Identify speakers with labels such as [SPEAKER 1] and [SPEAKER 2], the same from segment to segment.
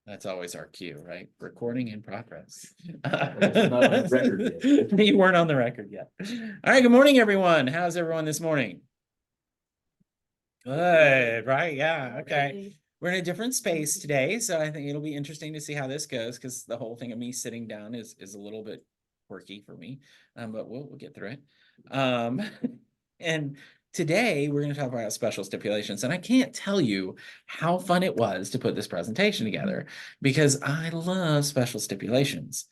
[SPEAKER 1] That's always our cue, right? Recording in progress.
[SPEAKER 2] Not on the record yet.
[SPEAKER 1] You weren't on the record yet. All right, good morning, everyone. How's everyone this morning? Good, right? Yeah, okay. We're in a different space today, so I think it'll be interesting to see how this goes, because the whole thing of me sitting down is a little bit quirky for me, but we'll get through it. And today we're going to talk about special stipulations, and I can't tell you how fun it was to put this presentation together, because I love special stipulations.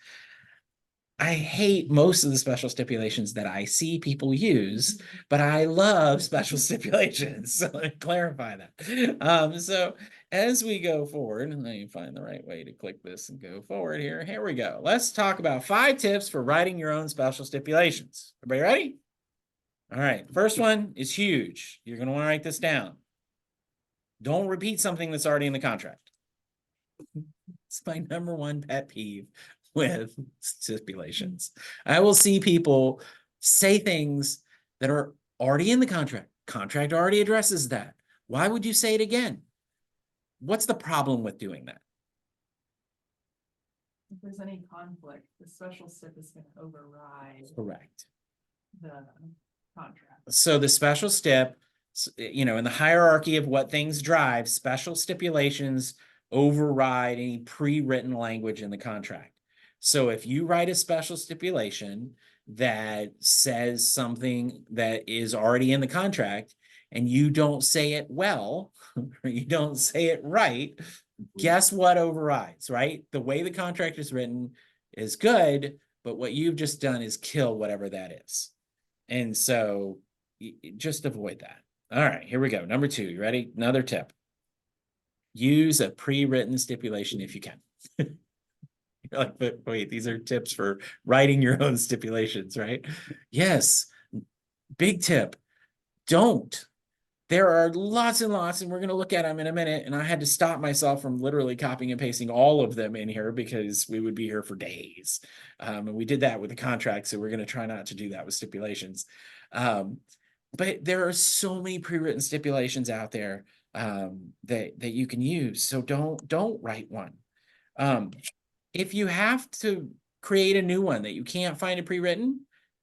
[SPEAKER 1] I hate most of the special stipulations that I see people use, but I love special stipulations. So let me clarify that. So as we go forward, let me find the right way to click this and go forward here. Here we go. Let's talk about 5 tips for writing your own special stipulations. Everybody ready? All right. First one is huge. You're going to want to write this down. Don't repeat something that's already in the contract. It's my number one pet peeve with stipulations. I will see people say things that are already in the contract. Contract already addresses that. Why would you say it again? What's the problem with doing that?
[SPEAKER 3] If there's any conflict, the special stip is going to override
[SPEAKER 1] Correct.
[SPEAKER 3] the contract.
[SPEAKER 1] So the special stip, in the hierarchy of what things drive, special stipulations override any pre-written language in the contract. So if you write a special stipulation that says something that is already in the contract and you don't say it well, or you don't say it right, guess what overrides, right? The way the contract is written is good, but what you've just done is kill whatever that is. And so just avoid that. All right, here we go. Number 2, you ready? Another tip. Use a pre-written stipulation if you can. You're like, but wait, these are tips for writing your own stipulations, right? Yes. Big tip. Don't. There are lots and lots, and we're going to look at them in a minute. And I had to stop myself from literally copying and pasting all of them in here because we would be here for days. And we did that with the contract. So we're going to try not to do that with stipulations. But there are so many pre-written stipulations out there that you can use. So don't write one. If you have to create a new one that you can't find a pre-written,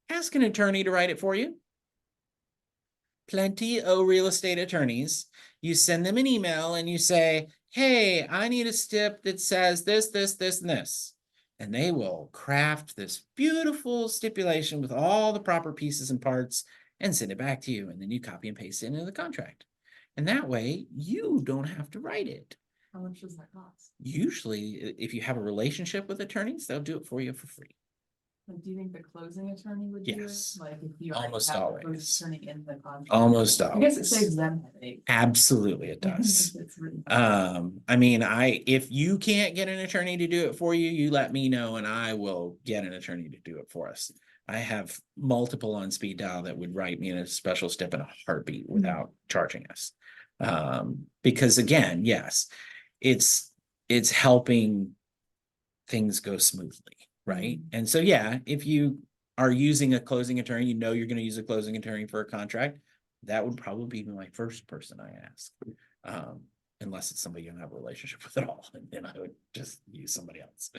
[SPEAKER 1] ask an attorney to write it for you. Plenty of real estate attorneys. You send them an email and you say, hey, I need a stip that says this, this, this, and this. And they will craft this beautiful stipulation with all the proper pieces and parts and send it back to you. And then you copy and paste it into the contract. And that way you don't have to write it.
[SPEAKER 3] How much does that cost?
[SPEAKER 1] Usually, if you have a relationship with attorneys, they'll do it for you for free.
[SPEAKER 3] Like, do you think the closing attorney would do
[SPEAKER 1] Yes.
[SPEAKER 3] it? Like, if you already
[SPEAKER 1] Almost
[SPEAKER 3] have
[SPEAKER 1] always.
[SPEAKER 3] the closing attorney in the contract?
[SPEAKER 1] Almost
[SPEAKER 3] I guess it
[SPEAKER 1] always.
[SPEAKER 3] saves them headache.
[SPEAKER 1] Absolutely, it does.
[SPEAKER 3] It's really
[SPEAKER 1] I mean, if you can't get an attorney to do it for you, you let me know and I will get an attorney to do it for us. I have multiple on speed dial that would write me in a special stip in a heartbeat without charging us. Because again, yes, it's helping things go smoothly, right? And so, yeah, if you are using a closing attorney, you're going to use a closing attorney for a contract, that would probably be my first person I ask. Unless it's somebody you don't have a relationship with at all, and then I would just use somebody else.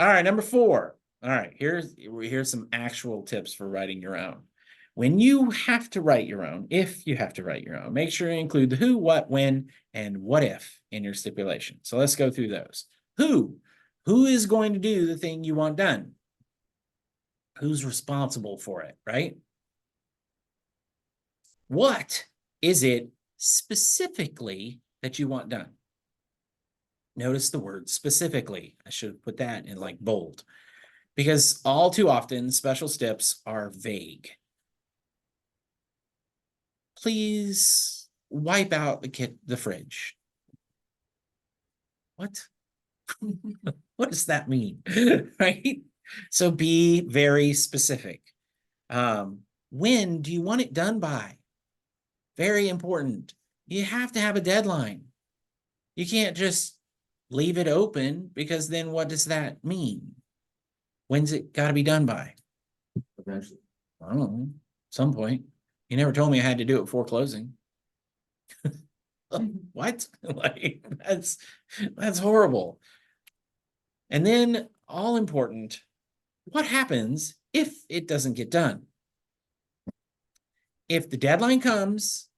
[SPEAKER 1] All right, number 4. All right, here's some actual tips for writing your own. When you have to write your own, if you have to write your own, make sure you include the who, what, when, and what if in your stipulation. So let's go through those. Who is going to do the thing you want done? Who's responsible for it, right? What is it specifically that you want done? Notice the word specifically. I should put that in like bold, because all too often special stips are vague. Please wipe out the fridge. What? What does that mean? Right? So be very specific. When do you want it done by? Very important. You have to have a deadline. You can't just leave it open, because then what does that mean? When's it got to be done by?
[SPEAKER 2] Eventually.
[SPEAKER 1] I don't know, some point. You never told me I had to do it before closing. What? Like, that's horrible. And then, all important, what happens if it doesn't get done? If the deadline comes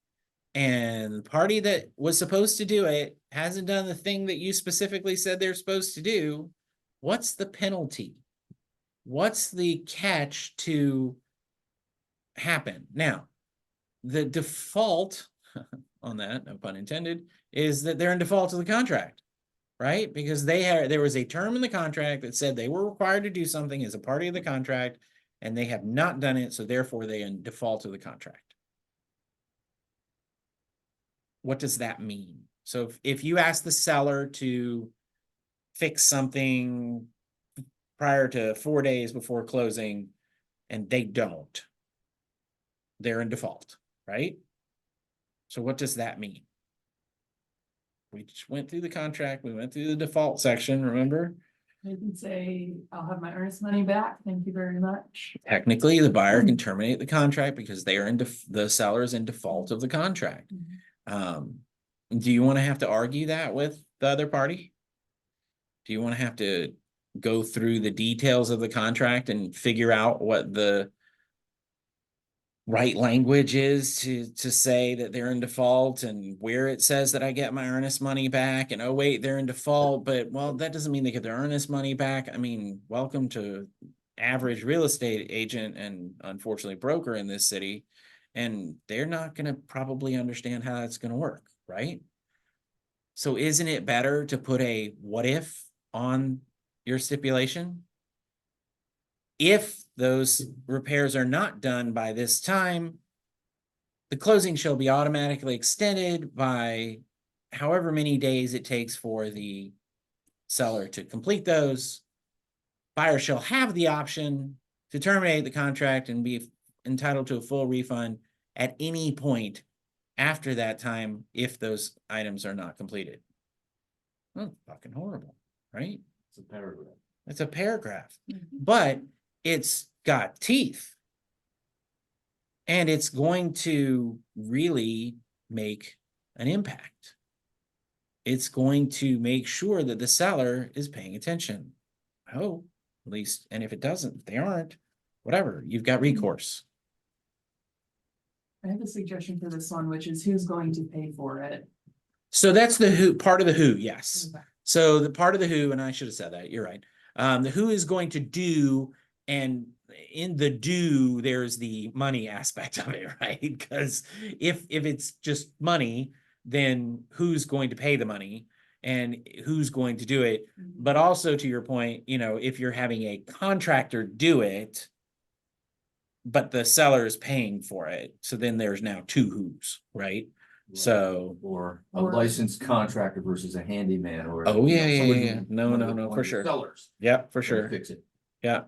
[SPEAKER 1] and the party that was supposed to do it hasn't done the thing that you specifically said they're supposed to do, what's the penalty? What's the catch to happen? Now, the default on that, no pun intended, is that they're in default of the contract, right? Because there was a term in the contract that said they were required to do something as a party of the contract, and they have not done it, so therefore they are in default of the contract. What does that mean? So if you ask the seller to fix something prior to 4 days before closing and they don't, they're in default, right? So what does that mean? We just went through the contract, we went through the default section, remember?
[SPEAKER 3] They can say, I'll have my earnest money back, thank you very much.
[SPEAKER 1] Technically, the buyer can terminate the contract because they are the seller is in default of the contract. Do you want to have to argue that with the other party? Do you want to have to go through the details of the contract and figure out what the right language is to say that they're in default, and where it says that I get my earnest money back, and oh wait, they're in default, but well, that doesn't mean they get their earnest money back. I mean, welcome to average real estate agent and unfortunately broker in this city, and they're not going to probably understand how that's going to work, right? So isn't it better to put a what if on your stipulation? If those repairs are not done by this time, the closing shall be automatically extended by however many days it takes for the seller to complete those. Buyer shall have the option to terminate the contract and be entitled to a full refund at any point after that time if those items are not completed. Oh, fucking horrible, right?
[SPEAKER 2] It's a paragraph.
[SPEAKER 1] It's a paragraph, but it's got teeth. And it's going to really make an impact. It's going to make sure that the seller is paying attention. I hope, at least. And if it doesn't, if they aren't, whatever, you've got recourse.
[SPEAKER 3] I have a suggestion for this one, which is who's going to pay for it.
[SPEAKER 1] So that's the who, part of the who, yes.
[SPEAKER 3] Okay.
[SPEAKER 1] So the part of the who, and I should have said that, you're right. The who is going to do, and in the do, there's the money aspect of it, right? Because if it's just money, then who's going to pay the money and who's going to do it? But also to your point, you know, if you're having a contractor do it, but the seller is paying for it, so then there's now two who's, right? So,
[SPEAKER 2] Or a
[SPEAKER 3] Or-
[SPEAKER 2] licensed contractor versus a handyman or.
[SPEAKER 1] oh yeah, yeah,
[SPEAKER 2] somebody
[SPEAKER 1] yeah.
[SPEAKER 2] who-
[SPEAKER 1] No,
[SPEAKER 2] one
[SPEAKER 1] no,
[SPEAKER 2] of the-
[SPEAKER 1] no,
[SPEAKER 2] one
[SPEAKER 1] for
[SPEAKER 2] of the
[SPEAKER 1] sure.
[SPEAKER 2] Sellers.
[SPEAKER 1] Yeah, for
[SPEAKER 2] gonna
[SPEAKER 1] sure.
[SPEAKER 2] Fix it.
[SPEAKER 1] Yeah.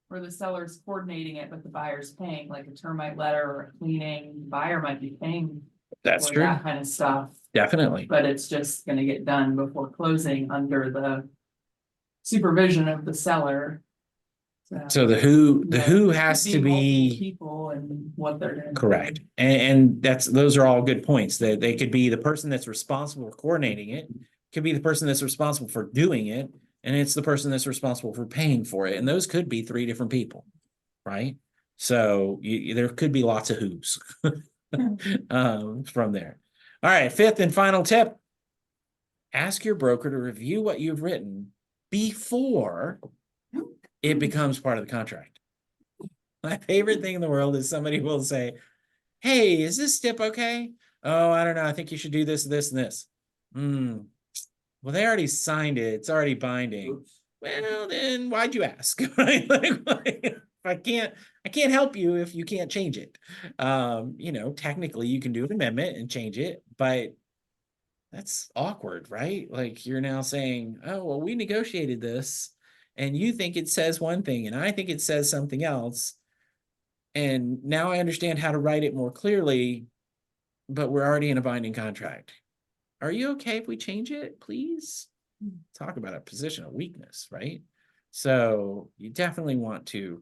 [SPEAKER 3] Or the seller's coordinating it, but the buyer's paying, like a termite letter or a cleaning, the buyer might be paying
[SPEAKER 1] That's
[SPEAKER 3] for
[SPEAKER 1] true.
[SPEAKER 3] that kind of stuff.
[SPEAKER 1] Definitely.
[SPEAKER 3] But it's just gonna get done before closing under the supervision of the seller.
[SPEAKER 1] So the who has
[SPEAKER 3] Could
[SPEAKER 1] to
[SPEAKER 3] multiple
[SPEAKER 1] be
[SPEAKER 3] people and what they're gonna do.
[SPEAKER 1] correct. And those are all good points. That they could be the person that's responsible for coordinating it, could be the person that's responsible for doing it, and it's the person that's responsible for paying for it. And those could be three different people, right? So there could be lots of who's from there. All right, fifth and final tip. Ask your broker to review what you've written before it becomes part of the contract. My favorite thing in the world is somebody will say, hey, is this stip okay? Oh, I don't know. I think you should do this, this, and this. Well, they already signed it. It's already binding.
[SPEAKER 2] Oops.
[SPEAKER 1] Well, then why'd you ask? Right? Like, I can't help you if you can't change it. You know, technically you can do an amendment and change it, but that's awkward, right? Like you're now saying, oh, well, we negotiated this and you think it says one thing and I think it says something else. And now I understand how to write it more clearly, but we're already in a binding contract. Are you okay if we change it, please? Talk about a position of weakness, right? So you definitely want to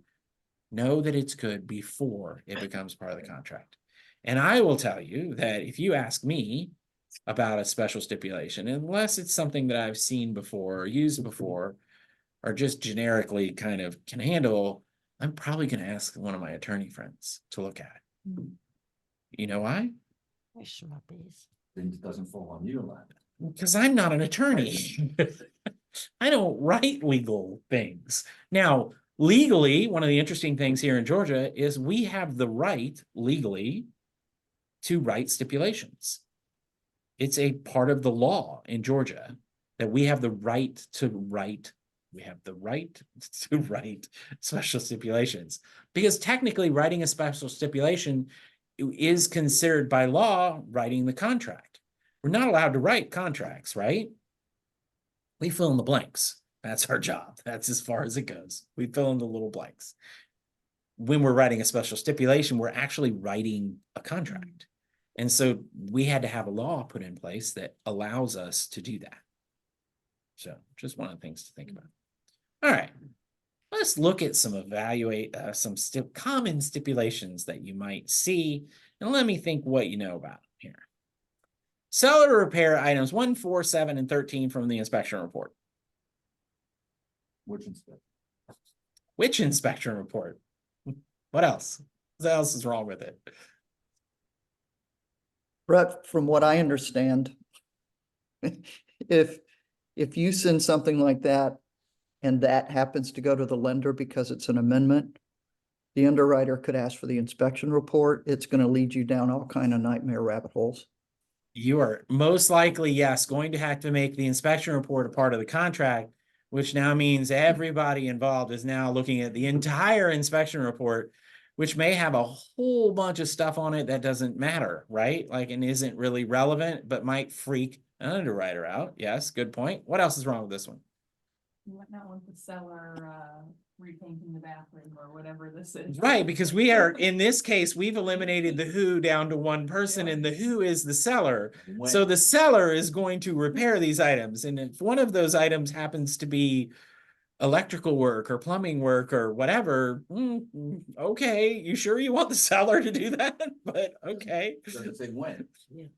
[SPEAKER 1] Know that it's good before it becomes part of the contract. And I will tell you that if you ask me about a special stipulation, unless it's something that I've seen before or used before, or just generically kind of can handle, I'm probably going to ask one of my attorney friends to look at it. You know why?
[SPEAKER 2] Then it doesn't fall on you a lot.
[SPEAKER 1] Because I'm not an attorney. I don't write legal things. Now, legally, one of the interesting things here in Georgia is we have the right legally to write stipulations. It's a part of the law in Georgia that we have the right to write. We have the right to write special stipulations, because technically writing a special stipulation is considered by law writing the contract. We're not allowed to write contracts, right? We fill in the blanks. That's our job. That's as far as it goes. We fill in the little blanks. When we're writing a special stipulation, we're actually writing a contract. And so we had to have a law put in place that allows us to do that. So just one of the things to think about. All right, let's look at some common stipulations that you might see, and let me think what you know about here. Seller to repair items 1, 4, 7, and 13 from the inspection report.
[SPEAKER 2] Which inspection?
[SPEAKER 1] Which inspection report? What else? What else is wrong with it?
[SPEAKER 4] Brett, from what I understand, if you send something like that and that happens to go to the lender because it's an amendment, the underwriter could ask for the inspection report. It's going to lead you down all kind of nightmare rabbit holes.
[SPEAKER 1] You are most likely, yes, going to have to make the inspection report a part of the contract, which now means everybody involved is now looking at the entire inspection report, which may have a whole bunch of stuff on it that doesn't matter, right? Like, and isn't really relevant, but might freak an underwriter out. Yes, good point. What else is wrong with this one?
[SPEAKER 3] Not with the seller, repainting the bathroom or whatever this is.
[SPEAKER 1] Right, because we are, in this case, we've eliminated the who down to one person, and the who is the seller. So the seller is going to repair these items. And if one of those items happens to be electrical work or plumbing work or whatever, okay, you sure you want the seller to do that? But okay.
[SPEAKER 2] It doesn't say when.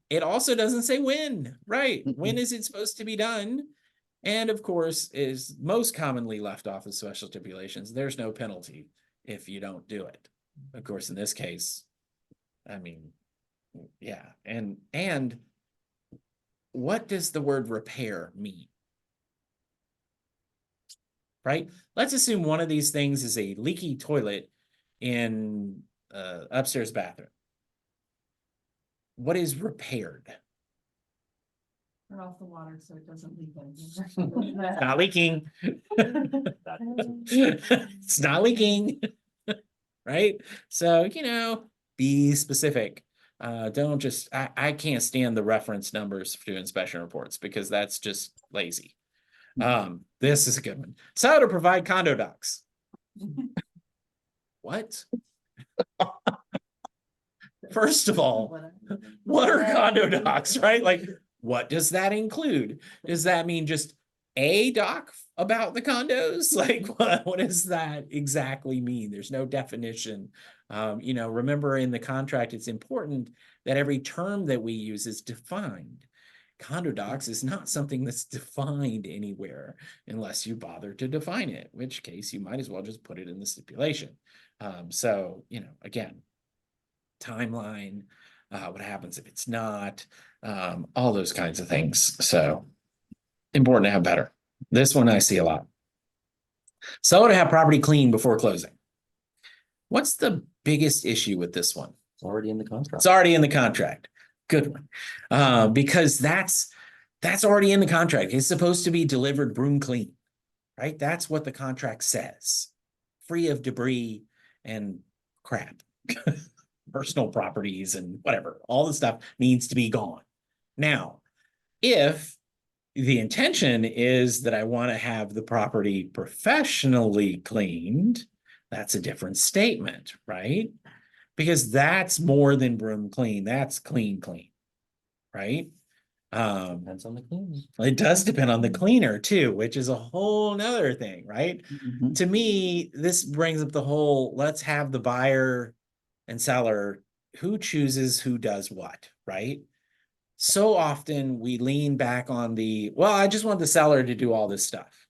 [SPEAKER 1] It also doesn't say when, right? When is it supposed to be done? And of course, is most commonly left off as special stipulations. There's no penalty if you don't do it. Of course, in this case, I mean, yeah. And what does the word repair mean? Right? Let's assume one of these things is a leaky toilet in upstairs bathroom. What is repaired?
[SPEAKER 3] Turn off the water so it doesn't leak
[SPEAKER 1] It's
[SPEAKER 3] anymore.
[SPEAKER 1] not leaking. It's not leaking. Right? So, be specific. Don't just, I can't stand the reference numbers to inspection reports because that's just lazy. This is a good one. So to provide condo docs. What? First of all, what are condo docs, right? Like, what does that include? Does that mean just a doc about the condos? Like, what does that exactly mean? There's no definition. Remember in the contract, it's important that every term that we use is defined. Condo docs is not something that's defined anywhere unless you bother to define it, in which case you might as well just put it in the stipulation. Again, timeline, what happens if it's not, all those kinds of things. So important to have better. This one I see a lot. Seller to have property clean before closing. What's the biggest issue with this one?
[SPEAKER 2] It's already in the contract.
[SPEAKER 1] It's already in the contract. Good one. Because that's already in the contract. It's supposed to be delivered broom clean, right? That's what the contract says. Free of debris and crap. Personal properties and whatever. All the stuff needs to be gone. Now, if the intention is that I want to have the property professionally cleaned, that's a different statement, right? Because that's more than broom clean. That's clean, right?
[SPEAKER 5] Depends on the cleaner.
[SPEAKER 1] It does depend on the cleaner too, which is a whole nother thing, right?
[SPEAKER 4] Mhm.
[SPEAKER 1] To me, this brings up the whole, let's have the buyer and seller who chooses who does what, right? So often we lean back on the, well, I just want the seller to do all this stuff.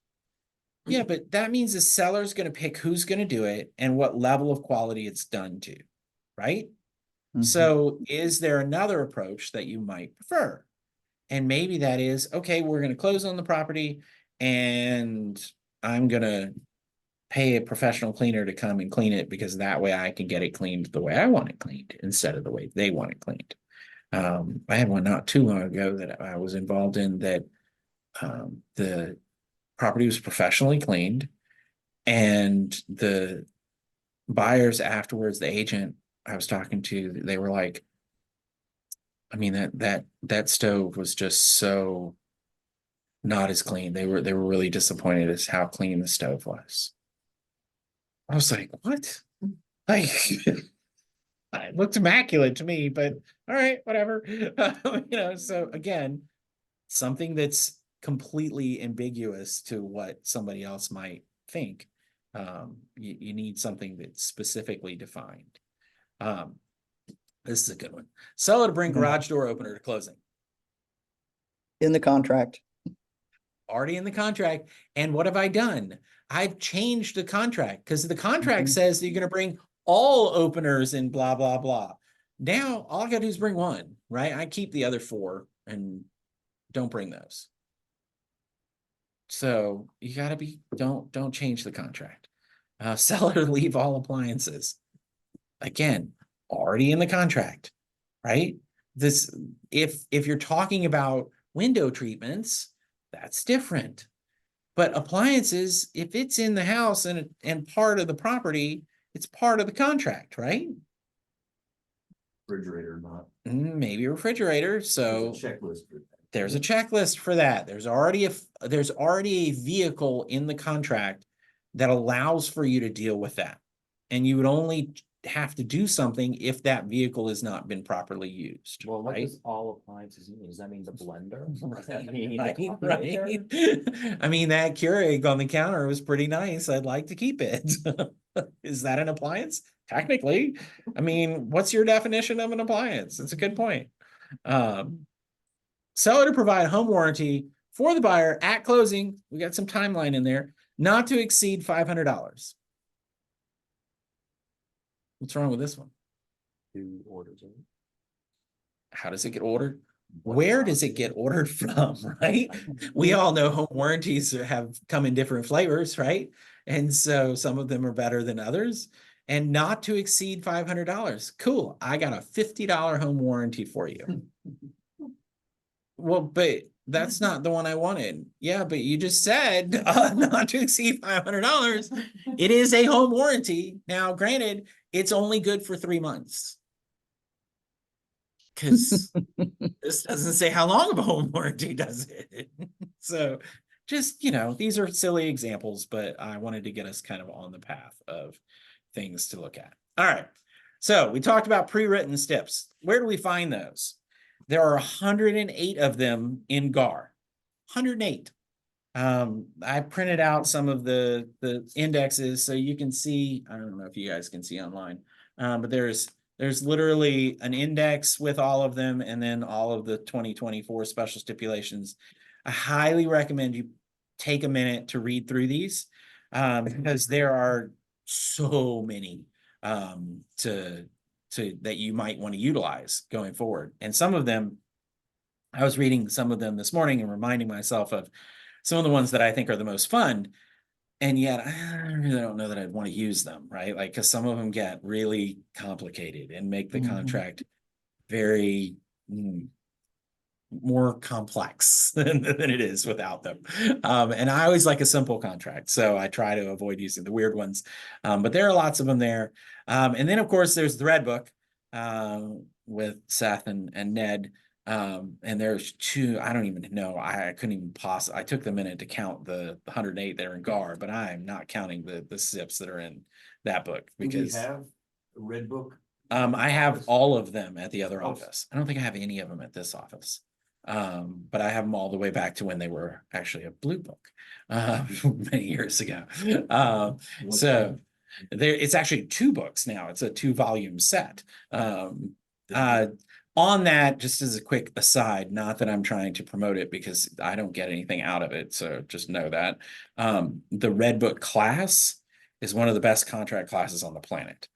[SPEAKER 1] Yeah, but that means the seller's going to pick who's going to do it and what level of quality it's done to, right?
[SPEAKER 4] Mhm.
[SPEAKER 1] So is there another approach that you might prefer? And maybe that is, okay, we're going to close on the property and I'm going to pay a professional cleaner to come and clean it because that way I can get it cleaned the way I want it cleaned instead of the way they want it cleaned. I had one not too long ago that I was involved in that the property was professionally cleaned and the buyers afterwards, the agent I was talking to, they were like, I mean, that stove was just so not as clean. They were really disappointed as how clean the stove was. I was like, what? Like, it looked immaculate to me, but all right, whatever. So again, something that's completely ambiguous to what somebody else might think. You need something that's specifically defined. This is a good one. Seller to bring garage door opener to closing.
[SPEAKER 4] In the contract.
[SPEAKER 1] Already in the contract. And what have I done? I've changed the contract because the contract
[SPEAKER 4] Mhm.
[SPEAKER 1] says that you're going to bring all openers and blah, blah, blah. Now, all I got to do is bring one, right? I keep the other four and don't bring those. So you got to be, don't change the contract. Seller leave all appliances. Again, already in the contract, right? This, if you're talking about window treatments, that's different. But appliances, if it's in the house and part of the property, it's part of the contract, right?
[SPEAKER 2] Refrigerator, not.
[SPEAKER 1] Maybe a refrigerator. So
[SPEAKER 2] There's a checklist for that.
[SPEAKER 1] there's a checklist for that. There's already a vehicle in the contract that allows for you to deal with that. And you would only have to do something if that vehicle has not been properly used.
[SPEAKER 5] Well, what
[SPEAKER 1] right?
[SPEAKER 5] does all appliances mean? Does that mean the blender? Does that
[SPEAKER 1] Right,
[SPEAKER 5] mean the
[SPEAKER 1] right,
[SPEAKER 5] coffee
[SPEAKER 1] right.
[SPEAKER 5] maker?
[SPEAKER 1] I mean, that Keurig on the counter was pretty nice. I'd like to keep it. Is that an appliance? Technically. I mean, what's your definition of an appliance? It's a good point. Seller to provide home warranty for the buyer at closing. We got some timeline in there, not to exceed $500. What's wrong with this one?
[SPEAKER 5] Who orders it?
[SPEAKER 1] How does it get ordered?
[SPEAKER 2] What
[SPEAKER 1] Where does it
[SPEAKER 2] process?
[SPEAKER 1] get ordered from, right? We all know home warranties have come in different flavors, right? And so some of them are better than others. And not to exceed $500. Cool. I got a $50 home warranty for you. Well, but that's not the one I wanted. Yeah, but you just said not to exceed $500. It is a home warranty. Now, granted, it's only good for 3 months. Because this doesn't say how long of a home warranty does it. So just, these are silly examples, but I wanted to get us kind of on the path of things to look at. All right. So we talked about pre-written steps. Where do we find those? There are 108 of them in GAR. 108. I printed out some of the indexes so you can see. I don't know if you guys can see online, but there's literally an index with all of them and then all of the 2024 special stipulations. I highly recommend you take a minute to read through these because there are so many that you might want to utilize going forward. And some of them, I was reading some of them this morning and reminding myself of some of the ones that I think are the most fun. And yet I really don't know that I'd want to use them, right? Like, because some of them get really complicated and make the contract very more complex than it is without them. And I always like a simple contract, so I try to avoid using the weird ones. But there are lots of them there. And then, of course, there's the Red Book with Seth and Ned. And there's two, I don't even know. I couldn't even I took the minute to count the 108 that are in GAR, but I'm not counting the SIPs that are in that book because
[SPEAKER 2] Do we have a red book?
[SPEAKER 1] I have all of them at the other office. I don't think I have any of them at this office. But I have them all the way back to when they were actually a blue book, many years ago.
[SPEAKER 2] What's
[SPEAKER 1] So there, it's actually 2 books now. It's a 2-volume set. On that, just as a quick aside, not that I'm trying to promote it because I don't get anything out of it, so just know that. The Red Book class is one of the best contract classes on the planet,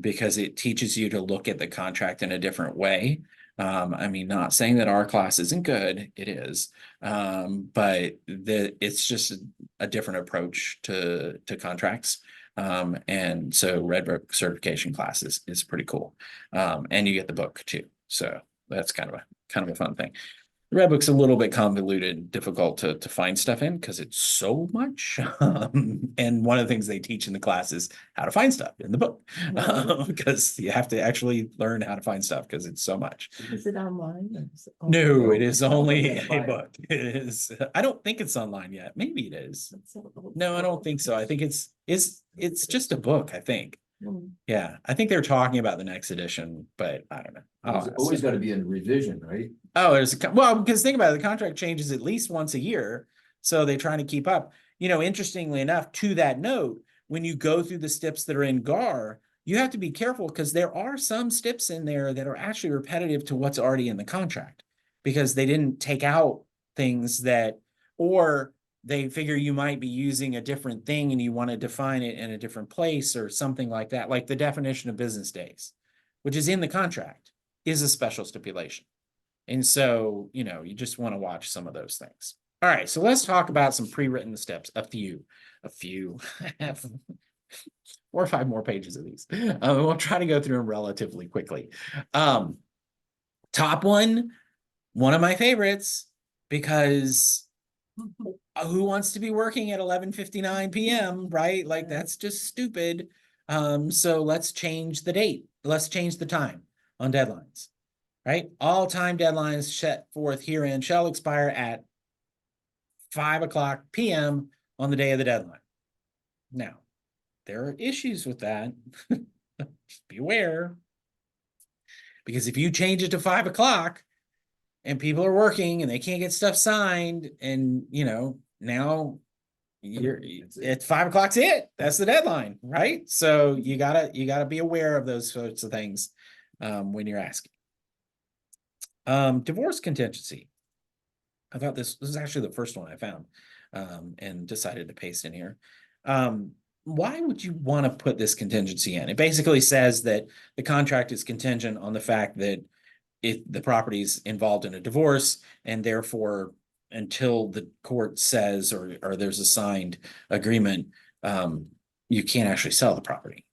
[SPEAKER 1] because it teaches you to look at the contract in a different way. I mean, not saying that our class isn't good, it is, but it's just a different approach to contracts. And so Red Book certification class is pretty cool. And you get the book too. So that's kind of a fun thing. The Red Book's a little bit convoluted, difficult to find stuff in because it's so much. And one of the things they teach in the class is how to find stuff in the book, because you have to actually learn how to find stuff because it's so much.
[SPEAKER 6] Is it online?
[SPEAKER 1] No, it is only a book. It is. I don't think it's online yet. Maybe it is. No, I don't think so. I think it's just a book, I think. Yeah, I think they're talking about the next edition, but I don't know.
[SPEAKER 2] It's always got to be in revision, right?
[SPEAKER 1] Oh, well, because think about it, the contract changes at least once a year, so they're trying to keep up. Interestingly enough, to that note, when you go through the steps that are in GAR, you have to be careful because there are some steps in there that are actually repetitive to what's already in the contract, because they didn't take out things that, or they figure you might be using a different thing and you want to define it in a different place or something like that. Like the definition of business days, which is in the contract, is a special stipulation. And so, you just want to watch some of those things. All right, so let's talk about some pre-written steps, a few, 4 or 5 more pages of these. We'll try to go through them relatively quickly. Top one of my favorites, because who wants to be working at 11:59 p.m., right? Like, that's just stupid. So let's change the date. Let's change the time on deadlines, right? All time deadlines set forth herein shall expire at 5:00 p.m. on the day of the deadline. Now, there are issues with that. Just be aware. Because if you change it to 5:00 and people are working and they can't get stuff signed, and now you're at 5:00's it. That's the deadline, right? So you gotta be aware of those sorts of things when you're asking. Divorce contingency. I thought this was actually the first one I found, and decided to paste in here. Why would you want to put this contingency in? It basically says that the contract is contingent on the fact that if the property is involved in a divorce, and therefore, until the court says or there's a signed agreement, you can't actually sell the property.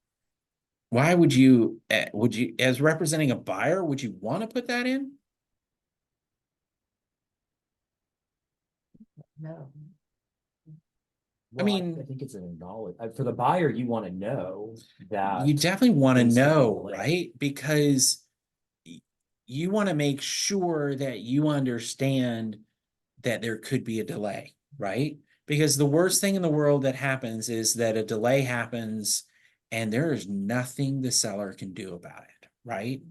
[SPEAKER 1] Why would you, as representing a buyer, would you want to put that in?
[SPEAKER 6] No.
[SPEAKER 1] I mean,
[SPEAKER 5] I think it's an acknowledgement. For the buyer, you want to know that.
[SPEAKER 1] You definitely want to
[SPEAKER 5] there's something
[SPEAKER 1] know,
[SPEAKER 5] like-
[SPEAKER 1] right? Because you want to make sure that you understand that there could be a delay, right? Because the worst thing in the world that happens is that a delay happens and there is nothing the seller can do about it, right?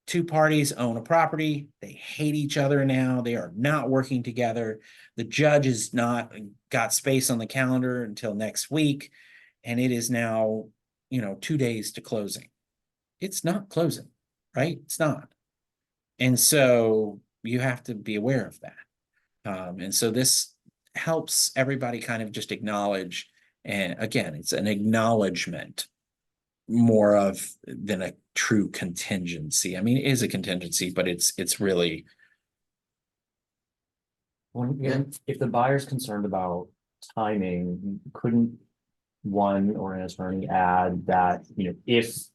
[SPEAKER 1] 2 parties own a property. They hate each other now. They are not working together. The judge has not got space on the calendar until next week. And it is now, 2 days to closing. It's not closing, right? It's not. And so you have to be aware of that. And so this helps everybody kind of just acknowledge, and again, it's an acknowledgement more of than a true contingency. I mean, it is a contingency, but it's really.
[SPEAKER 5] Well, again, if the buyer's concerned about timing, couldn't one or an attorney add that, if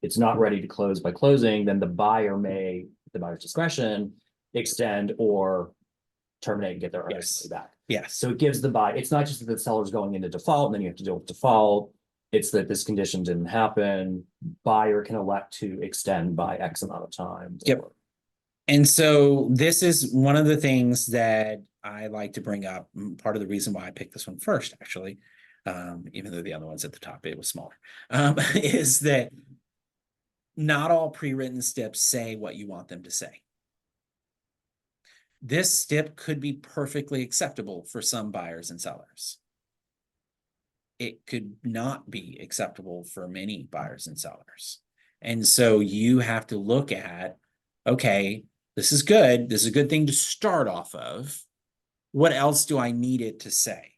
[SPEAKER 5] it's not ready to close by closing, then the buyer may, at the buyer's discretion, extend or terminate and get their money
[SPEAKER 1] Yes.
[SPEAKER 5] back.
[SPEAKER 1] Yes.
[SPEAKER 5] So it gives the buyer, it's not just that the seller's going into default and then you have to deal with default. It's that this condition didn't happen. Buyer can elect to extend by X amount of time.
[SPEAKER 1] Yep. And so this is one of the things that I like to bring up. Part of the reason why I picked this one first, actually, even though the other one's at the top, it was smaller, is that not all pre-written steps say what you want them to say. This step could be perfectly acceptable for some buyers and sellers. It could not be acceptable for many buyers and sellers. And so you have to look at, okay, this is good. This is a good thing to start off of. What else do I need it to say?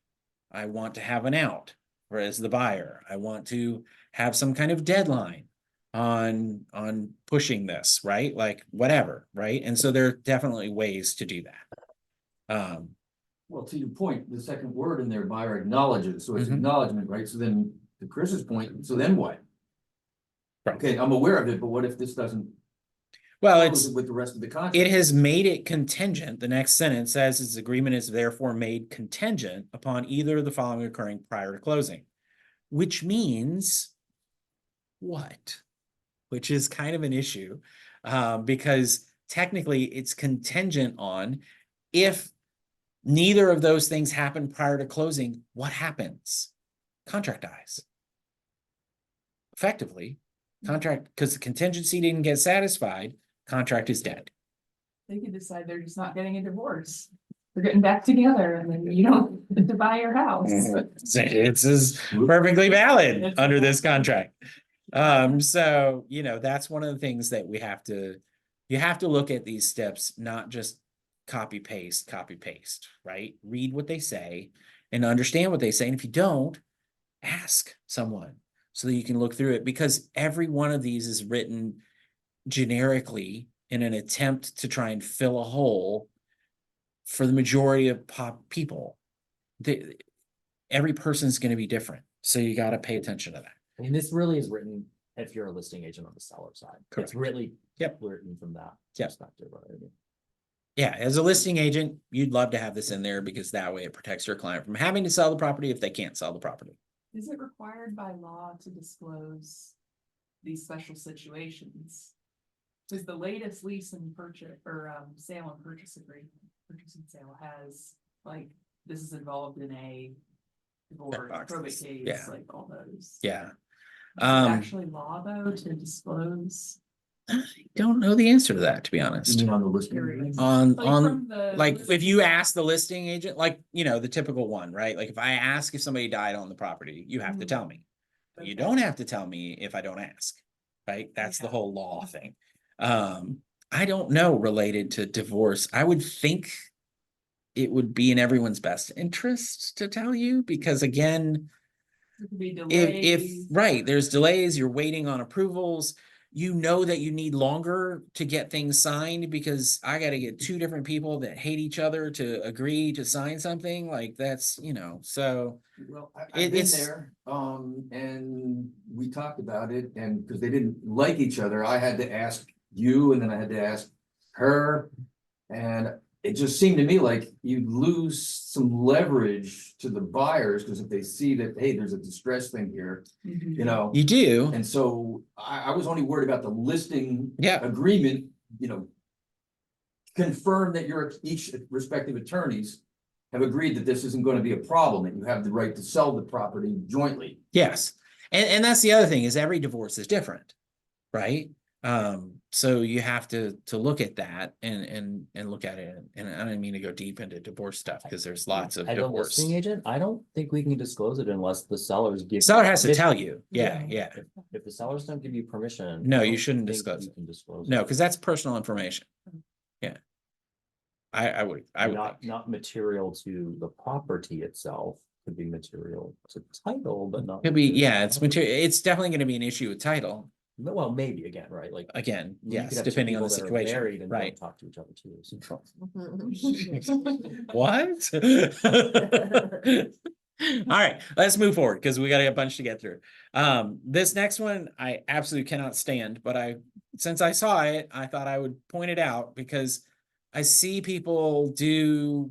[SPEAKER 1] I want to have an out, or as the buyer, I want to have some kind of deadline on pushing this, right? Like whatever, right? And so there are definitely ways to do that.
[SPEAKER 2] Well, to your point, the second word in there, buyer acknowledges, so it's
[SPEAKER 1] Mhm.
[SPEAKER 2] acknowledgement, right? So then, to Chris's point, so then what?
[SPEAKER 1] Right.
[SPEAKER 2] Okay, I'm aware of it, but what if this doesn't?
[SPEAKER 1] Well,
[SPEAKER 2] What was it with the rest of the contract?
[SPEAKER 1] it has made it contingent. The next sentence says its agreement is therefore made contingent upon either of the following occurring prior to closing, which means what? Which is kind of an issue, because technically it's contingent on if neither of those things happen prior to closing, what happens? Contract dies. Effectively, contract, because the contingency didn't get satisfied, contract is dead.
[SPEAKER 3] They could decide they're just not getting a divorce. They're getting back together and then you don't get to buy your house.
[SPEAKER 1] It's as perfectly valid under this contract. So, you know, that's one of the things that you have to look at these steps, not just copy, paste, right? Read what they say and understand what they say. And if you don't, ask someone so that you can look through it, because every one of these is written generically in an attempt to try and fill a hole for the majority of people. Every person's going to be different. So you got to pay attention to that.
[SPEAKER 5] I mean, this really is written if you're a listing agent on the seller side.
[SPEAKER 1] Correct.
[SPEAKER 5] It's really
[SPEAKER 1] Yep.
[SPEAKER 5] written from that
[SPEAKER 1] Yep.
[SPEAKER 5] perspective. Right?
[SPEAKER 1] Yeah, as a listing agent, you'd love to have this in there because that way it protects your client from having to sell the property if they can't sell the property.
[SPEAKER 3] Is it required by law to disclose these special situations? Because the latest lease and purchase or sale and purchase agreement, purchase and sale has like, this is involved in a divorce,
[SPEAKER 1] Checkboxes.
[SPEAKER 3] probate case,
[SPEAKER 1] Yeah.
[SPEAKER 3] like all those.
[SPEAKER 1] Yeah.
[SPEAKER 3] Is it
[SPEAKER 1] Um,
[SPEAKER 3] actually law though to disclose?
[SPEAKER 1] I don't know the answer to that, to be
[SPEAKER 2] You
[SPEAKER 1] honest.
[SPEAKER 2] mean on the listing?
[SPEAKER 3] Curious.
[SPEAKER 1] On
[SPEAKER 3] Like from the
[SPEAKER 1] like
[SPEAKER 3] listing-
[SPEAKER 1] if you ask the listing agent, like, you know, the typical one, right? Like if I ask if somebody died on the property, you have to
[SPEAKER 3] Mhm.
[SPEAKER 1] tell me. But you
[SPEAKER 3] Okay.
[SPEAKER 1] don't have to tell me if I don't ask, right? That's the
[SPEAKER 3] Yeah.
[SPEAKER 1] whole law thing. I don't know related to divorce. I would think it would be in everyone's best interest to tell you, because again,
[SPEAKER 3] There could be
[SPEAKER 1] if
[SPEAKER 3] delays.
[SPEAKER 1] right, there's delays, you're waiting on approvals, you know that you need longer to get things signed because I got to get two different people that hate each other to agree to sign something, like that's, you know, so
[SPEAKER 2] Well, I've
[SPEAKER 1] It-
[SPEAKER 2] been
[SPEAKER 1] it's-
[SPEAKER 2] there, and we talked about it, and because they didn't like each other, I had to ask you, and then I had to ask her. And it just seemed to me like you'd lose some leverage to the buyers, because if they see that, hey, there's a distress thing here,
[SPEAKER 3] Mhm.
[SPEAKER 2] you know.
[SPEAKER 1] you do.
[SPEAKER 2] And so I was only worried about the listing
[SPEAKER 1] Yeah.
[SPEAKER 2] agreement, you know. Confirm that your each respective attorneys have agreed that this isn't going to be a problem, that you have the right to sell the property jointly.
[SPEAKER 1] Yes. And that's the other thing, is every divorce is different, right? So you have to look at that and look at it. And I don't mean to go deep into divorce stuff because there's lots of
[SPEAKER 5] As a
[SPEAKER 1] divorce.
[SPEAKER 5] listing agent, I don't think we can disclose it unless the sellers give.
[SPEAKER 1] Seller has to
[SPEAKER 5] permission.
[SPEAKER 1] tell you. Yeah, yeah.
[SPEAKER 5] If the sellers don't give you permission.
[SPEAKER 1] No,
[SPEAKER 5] I
[SPEAKER 1] you
[SPEAKER 5] don't
[SPEAKER 1] shouldn't
[SPEAKER 5] think
[SPEAKER 1] disclose
[SPEAKER 5] you
[SPEAKER 1] it.
[SPEAKER 5] can disclose
[SPEAKER 1] No,
[SPEAKER 5] it.
[SPEAKER 1] because that's personal information. Yeah. I would
[SPEAKER 5] Not,
[SPEAKER 1] think.
[SPEAKER 5] not material to the property itself, could be material to title, but not.
[SPEAKER 1] Could be,
[SPEAKER 5] material
[SPEAKER 1] yeah,
[SPEAKER 5] to
[SPEAKER 1] it's
[SPEAKER 5] property.
[SPEAKER 1] material. It's definitely going to be an issue with title.
[SPEAKER 5] Well, maybe again, right, like.
[SPEAKER 1] Again,
[SPEAKER 5] you could
[SPEAKER 1] yes,
[SPEAKER 5] have two
[SPEAKER 1] depending on the
[SPEAKER 5] people that are married
[SPEAKER 1] situation,
[SPEAKER 5] and
[SPEAKER 1] right?
[SPEAKER 5] don't talk to each other too. so.
[SPEAKER 1] What? All right, let's move forward because we got a bunch to get through. This next one I absolutely cannot stand, but since I saw it, I thought I would point it out because I see people do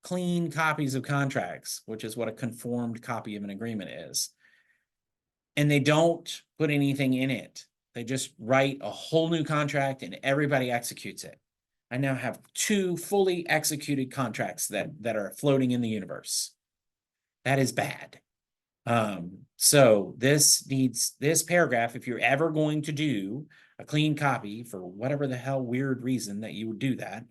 [SPEAKER 1] clean copies of contracts, which is what a conformed copy of an agreement is. And they don't put anything in it. They just write a whole new contract and everybody executes it. I now have two fully executed contracts that are floating in the universe. That is bad. So this paragraph, if you're ever going to do a clean copy for whatever the hell weird reason that you would do that,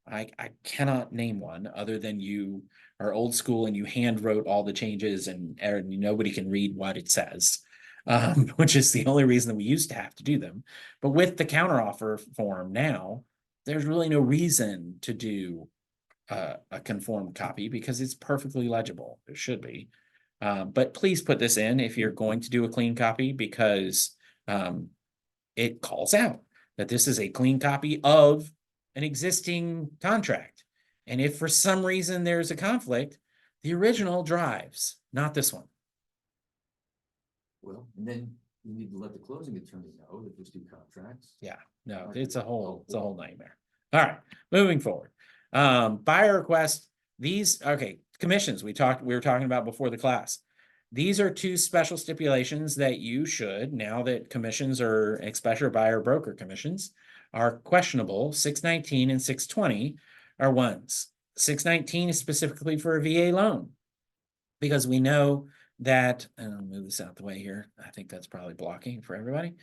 [SPEAKER 1] I cannot name one other than you are old school and you hand wrote all the changes and nobody can read what it says. Which is the only reason that we used to have to do them. But with the counteroffer form now, there's really no reason to do a conformed copy because it's perfectly legible. It should be. But please put this in if you're going to do a clean copy because it calls out that this is a clean copy of an existing contract. And if for some reason there's a conflict, the original drives, not this one.
[SPEAKER 2] Well, and then you need to let the closing attorney know that there's two contracts.
[SPEAKER 1] Yeah, no, it's a whole nightmare. All right, moving forward. Buyer request, okay, commissions we were talking about before the class. These are two special stipulations that you should, now that commissions are, especially buyer broker commissions, are questionable. 619 and 620 are ones. 619 is specifically for a VA loan because we know that, and I'll move this out the way here. I think that's probably blocking for everybody.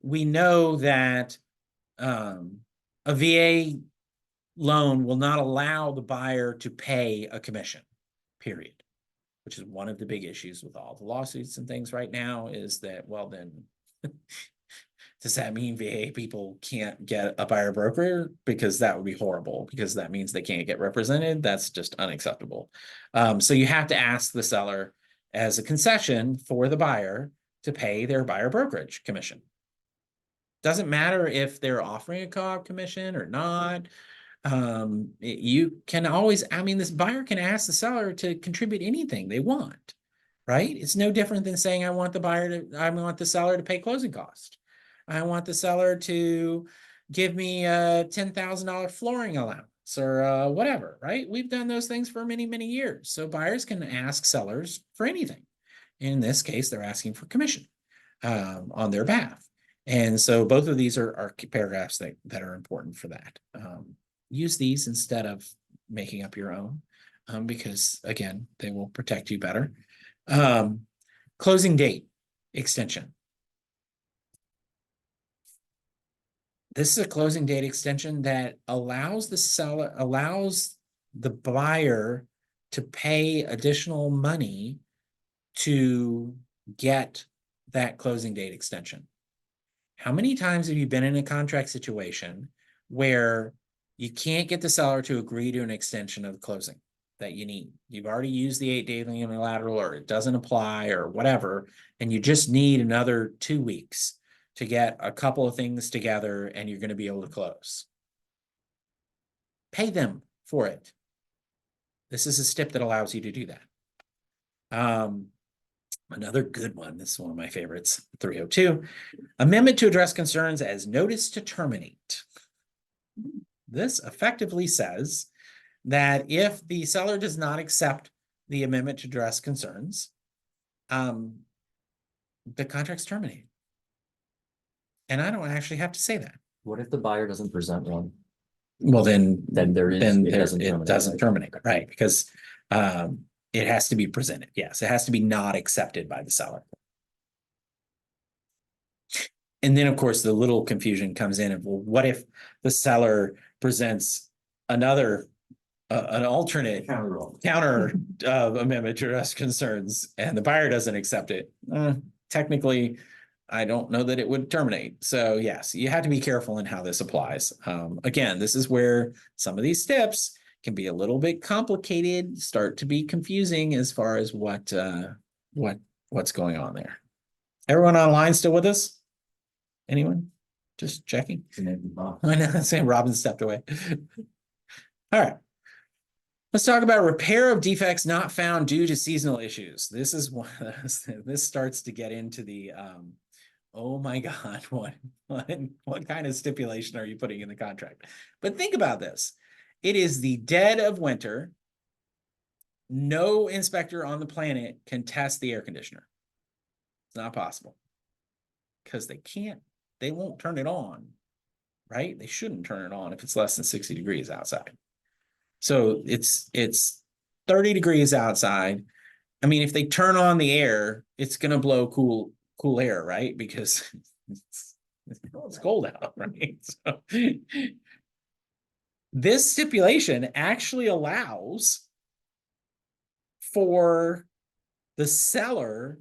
[SPEAKER 1] We know that a VA loan will not allow the buyer to pay a commission, period, which is one of the big issues with all the lawsuits and things right now is that, well, then does that mean VA people can't get a buyer broker? Because that would be horrible because that means they can't get represented. That's just unacceptable. So you have to ask the seller as a concession for the buyer to pay their buyer brokerage commission. Doesn't matter if they're offering a co-op commission or not. You can always, I mean, this buyer can ask the seller to contribute anything they want, right? It's no different than saying, I want the seller to pay closing costs. I want the seller to give me a $10,000 flooring allowance or whatever, right? We've done those things for many, many years. So buyers can ask sellers for anything. In this case, they're asking for commission on their behalf. And so both of these are paragraphs that are important for that. Use these instead of making up your own because, again, they will protect you better. Closing date extension. This is a closing date extension that allows the buyer to pay additional money to get that closing date extension. How many times have you been in a contract situation where you can't get the seller to agree to an extension of the closing that you need? You've already used the 8-day unilateral or it doesn't apply or whatever, and you just need another 2 weeks to get a couple of things together and you're going to be able to close. Pay them for it. This is a stip that allows you to do that. Another good one, this is one of my favorites, 302, amendment to address concerns as notice to terminate. This effectively says that if the seller does not accept the amendment to address concerns, the contract's terminated. And I don't actually have to say that.
[SPEAKER 5] What if the buyer doesn't present one?
[SPEAKER 1] Well, then
[SPEAKER 5] it
[SPEAKER 1] doesn't terminate, right? Because it has to be presented. Yes, it has to be not accepted by the seller. And then, of course, the little confusion comes in of, well, what if the seller presents another, an alternate counter amendment to address concerns and the buyer doesn't accept it? Technically, I don't know that it would terminate. So yes, you have to be careful in how this applies. Again, this is where some of these steps can be a little bit complicated, start to be confusing as far as what's going on there. Everyone online still with us? Anyone? Just checking. I know, saying Robin stepped away. All right. Let's talk about repair of defects not found due to seasonal issues. This is one. This starts to get into the oh my God, what kind of stipulation are you putting in the contract? But think about this. It is the dead of winter. No inspector on the planet can test the air conditioner. It's not possible. Because they won't turn it on, right? They shouldn't turn it on if it's less than 60 degrees outside. So it's 30 degrees outside. I mean, if they turn on the air, it's gonna blow cool air, right? Because it's cold out, right? So this stipulation actually allows for the seller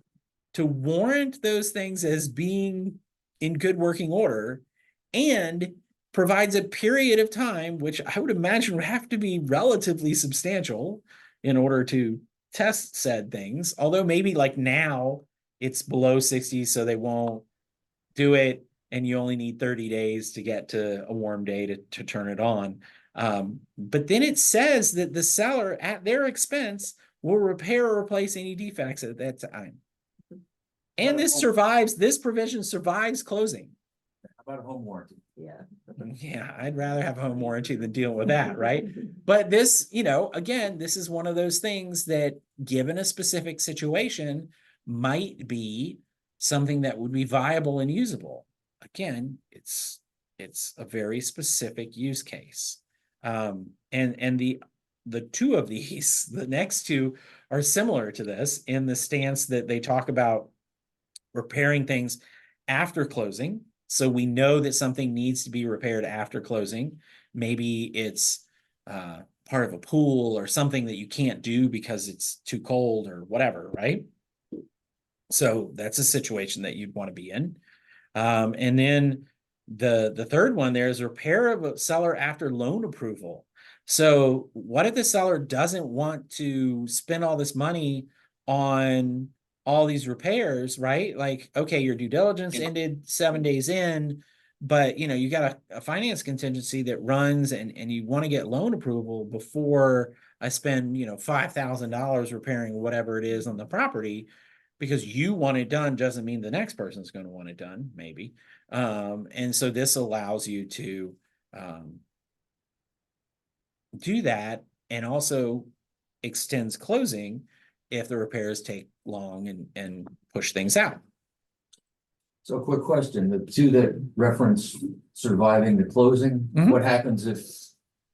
[SPEAKER 1] to warrant those things as being in good working order and provides a period of time, which I would imagine would have to be relatively substantial in order to test said things. Although maybe like now it's below 60, so they won't do it, and you only need 30 days to get to a warm day to turn it on. But then it says that the seller at their expense will repair or replace any defects at that time. And this provision survives closing.
[SPEAKER 2] How about a home warranty?
[SPEAKER 3] Yeah.
[SPEAKER 1] Yeah, I'd rather have home warranty than deal with that, right? But this, again, this is one of those things that, given a specific situation, might be something that would be viable and usable. Again, it's a very specific use case. And the two of these, the next two, are similar to this in the stance that they talk about repairing things after closing. So we know that something needs to be repaired after closing. Maybe it's part of a pool or something that you can't do because it's too cold or whatever, right? So that's a situation that you'd want to be in. And then the third one there is repair of a seller after loan approval. So what if the seller doesn't want to spend all this money on all these repairs, right? Like, okay, your due diligence ended 7 days in, but you got a finance contingency that runs and you want to get loan approval before I spend, $5,000 repairing whatever it is on the property. Because you want it done doesn't mean the next person's going to want it done, maybe. And so this allows you to do that, and also extends closing if the repairs take long and push things out.
[SPEAKER 2] So quick question, the two that reference surviving the closing,
[SPEAKER 1] Mhm.
[SPEAKER 2] what happens if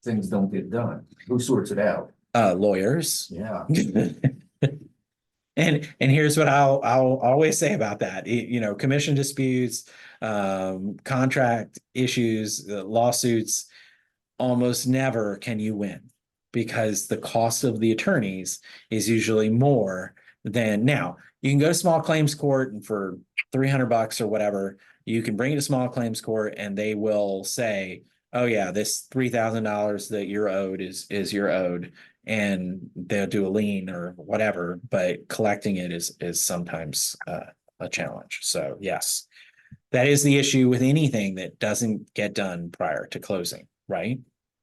[SPEAKER 2] things don't get done? Who sorts it out?
[SPEAKER 1] Lawyers.
[SPEAKER 2] Yeah,
[SPEAKER 1] And here's what I'll always say about that. Commission disputes, contract issues, lawsuits, almost never can you win, because the cost of the attorneys is usually more than. Now you can go to small claims court, and for $300 or whatever, you can bring it to small claims court and they will say, oh yeah, this $3,000 that you're owed is you're owed, and they'll do a lien or whatever, but collecting it is sometimes a challenge. So yes, that is the issue with anything that doesn't get done prior to closing, right?